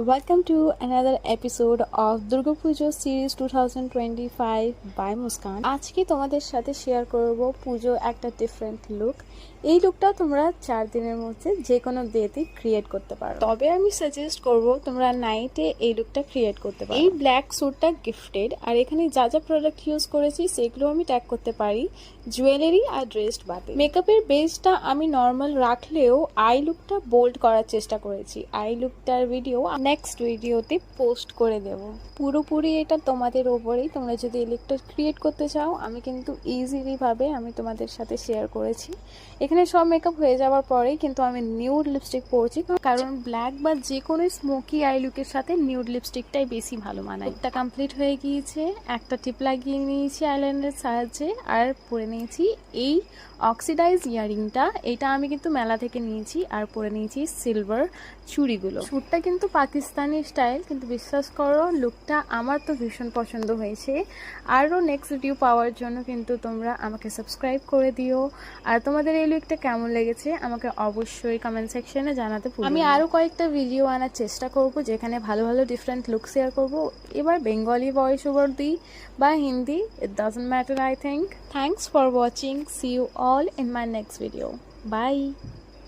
Welcome to another episode of Durga Pujo series 2025 by Muskan. আজকে তোমাদের সাথে share করব পুজো একটা ডিফারেন্ট লুক। এই লুকটা তোমরা 4 দিনের মধ্যে যে কোনো ডেতে ক্রিয়েট করতে পারো। তবে আমি সাজেস্ট করব তোমরা নাইটে এই লুকটা ক্রিয়েট করতে পারো। এই ব্ল্যাক স্যুটটা গিফটেড আর এখানে যা যা প্রোডাক্ট ইউজ করেছি সেগুলো আমি ট্যাগ করতে পারি জুয়েলারি আর ড্রেসড বাদে। মেকআপের বেসটা আমি নর্মাল রাখলেও আই লুকটা বোল্ড করার চেষ্টা করেছি। আই লুকটার ভিডিও নেক্সট ভিডিওতে পোস্ট করে দেব। পুরোপুরি এটা তোমাদের ওপরেই, তোমরা যদি এই লুকটা ক্রিয়েট করতে চাও আমি কিন্তু ইজিলি ভাবে আমি তোমাদের সাথে শেয়ার করেছি। এখানে সব মেকআপ হয়ে যাওয়ার পরেই কিন্তু আমি নিউড লিপস্টিক পরছি, কারণ ব্ল্যাক বা যে কোনো স্মোকি আই লুকের সাথে নিউড লিপস্টিকটাই বেশি ভালো মানায়। এটা কমপ্লিট হয়ে গিয়েছে, একটা টিপ লাগিয়ে নিয়েছি আইলাইনারের সাহায্যে আর পরে নিয়েছি এই অক্সিডাইজ ইয়ারিংটা। এটা আমি কিন্তু মেলা থেকে নিয়েছি আর পরে নিয়েছি সিলভার চুড়িগুলো। শ্যুটটা কিন্তু পাকিস্তানি স্টাইল, কিন্তু বিশ্বাস করো লুকটা আমার তো ভীষণ পছন্দ হয়েছে। আরও নেক্সট ভিডিও পাওয়ার জন্য কিন্তু তোমরা আমাকে সাবস্ক্রাইব করে দিও। আর তোমাদের এই লুকটা কেমন লেগেছে আমাকে অবশ্যই কমেন্ট সেকশনে জানাতে ভুলো না। আমি আরও কয়েকটা ভিডিও আনার চেষ্টা করব যেখানে ভালো ভালো ডিফারেন্ট লুক শেয়ার করব। এবার বেঙ্গলি ভয়েস ওভার দিই বা Hindi, it doesn't matter I think. Thanks for watching. See you all in my next video. Bye.